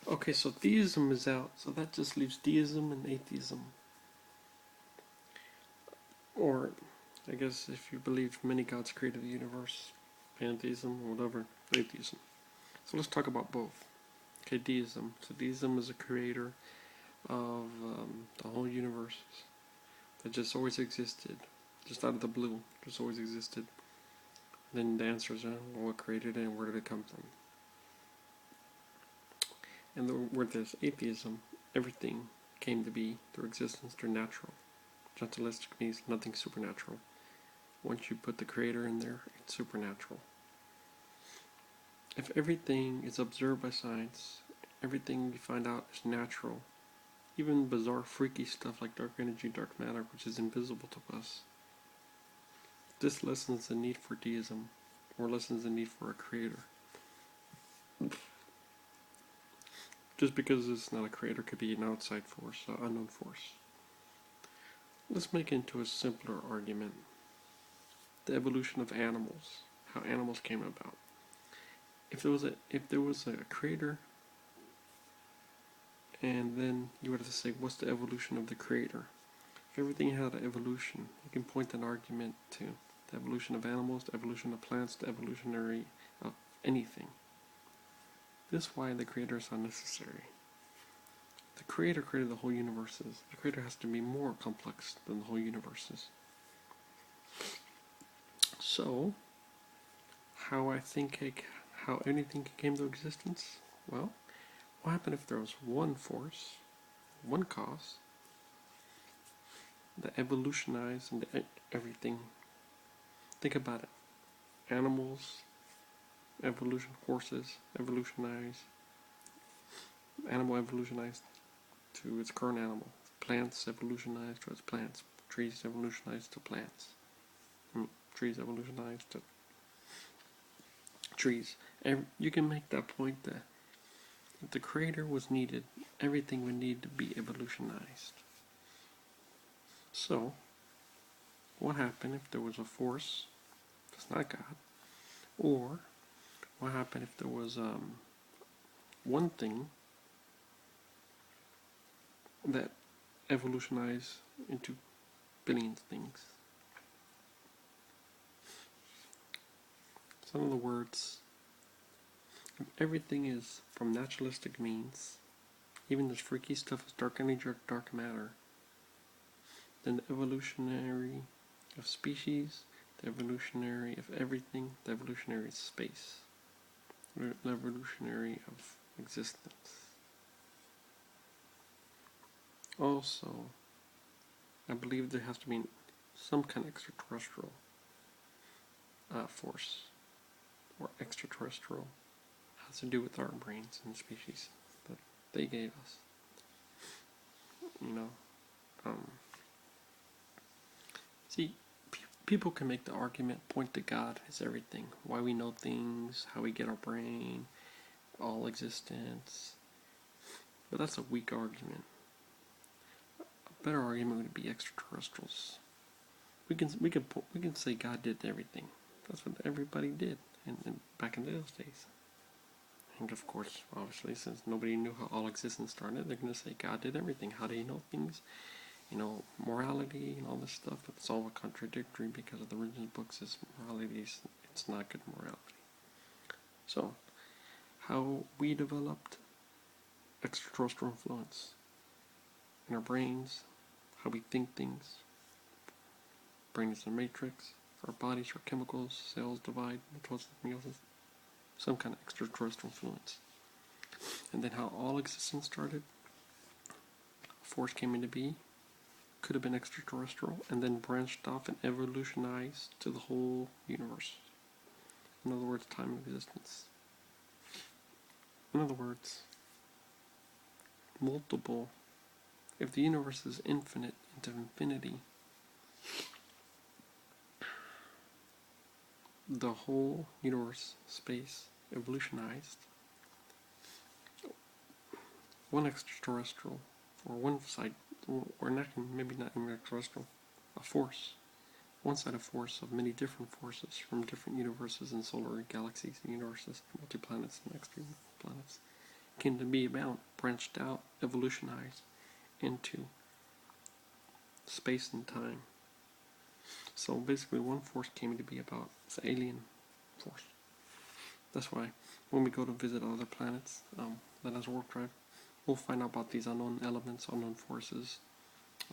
Okay, so theism is out, so that just leaves deism and atheism. Or, I guess if you believe many gods created the universe, pantheism, or whatever, atheism. So let's talk about both. Okay, deism. So deism is a creator of the whole universe that just always existed, just out of the blue, just always existed. Then the answer is, well, what created it and where did it come from? And the word is atheism. Everything came to be through existence through natural. Naturalistic means nothing supernatural. Once you put the creator in there, it's supernatural. If everything is observed by science, everything we find out is natural, even bizarre, freaky stuff like dark energy, dark matter, which is invisible to us, this lessens the need for deism, or lessens the need for a creator. Just because it's not a creator could be an outside force, an unknown force. Let's make it into a simpler argument. The evolution of animals, how animals came about. If there was a creator, and then you would have to say, what's the evolution of the creator? If everything had an evolution, you can point an argument to the evolution of animals, the evolution of plants, the evolutionary of anything. This is why the creator is unnecessary. The creator created the whole universes. The creator has to be more complex than the whole universes. So, how anything came to existence? Well, what happened if there was one force, one cause, that evolutionized into everything? Think about it. Animals, evolution, horses, evolutionized, animal evolutionized to its current animal. Plants evolutionized to its plants. Trees evolutionized to plants. Trees evolutionized to trees. You can make that point that if the creator was needed, everything would need to be evolutionized. So, what happened if there was a force that's not God? Or, what happened if there was one thing that evolutionized into billions of things? So in other words, if everything is from naturalistic means, even this freaky stuff is dark energy or dark matter, then the evolutionary of species, the evolutionary of everything, the evolutionary of space, the evolutionary of existence. Also, I believe there has to be some kind of extraterrestrial force, or extraterrestrial, has to do with our brains and species that they gave us. See, people can make the argument, point to God as everything, why we know things, how we get our brain, all existence. But that's a weak argument. A better argument would be extraterrestrials. We can say God did everything. That's what everybody did back in those days. And of course, obviously, since nobody knew how all existence started, they're going to say God did everything. How do you know things? Morality and all this stuff. It's all contradictory because of the original books. It's not good morality. So, how we developed extraterrestrial influence in our brains, how we think things. Brain is a matrix. Our bodies are chemicals, cells divide, some kind of extraterrestrial influence. And then how all existence started. A force came into being, could have been extraterrestrial, and then branched off and evolutionized to the whole universe. In other words, time of existence. In other words, multiple. If the universe is infinite into infinity, the whole universe, space, evolutionized. One extraterrestrial, or one side, or maybe not even extraterrestrial, a force. One side of force of many different forces from different universes and solar galaxies and universes, multi-planets and extra planets. came to be about, branched out, evolutionized into space and time. So basically, one force came to be about. It's an alien force. That's why when we go to visit other planets that has warp drive, we'll find out about these unknown elements, unknown forces,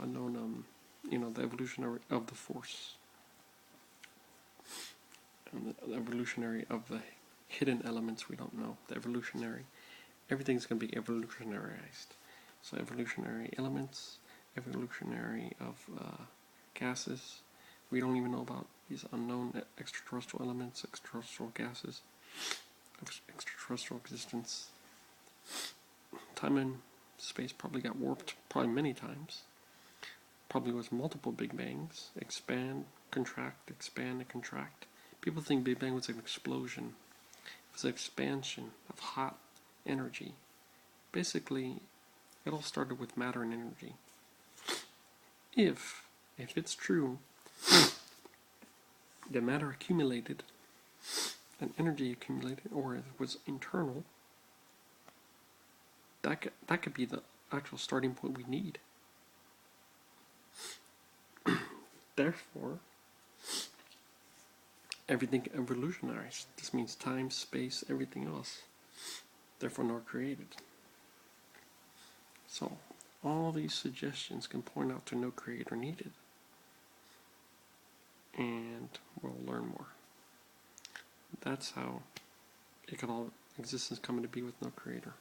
unknown, the evolutionary of the force, and the evolutionary of the hidden elements we don't know. The evolutionary, everything's going to be evolutionarized. So evolutionary elements, evolutionary of gases. We don't even know about these unknown extraterrestrial elements, extraterrestrial gases, extraterrestrial existence. Time and space probably got warped, probably many times. Probably was multiple Big Bangs. Expand, contract, expand, and contract. People think Big Bang was an explosion. It was an expansion of hot energy. Basically, it all started with matter and energy. If it's true that matter accumulated and energy accumulated, or it was internal, that could be the actual starting point we need. Therefore, everything evolutionized. This means time, space, everything else. Therefore, nor created. So, all these suggestions can point out to no creator needed. And we'll learn more. That's how it could all existence coming to be with no creator.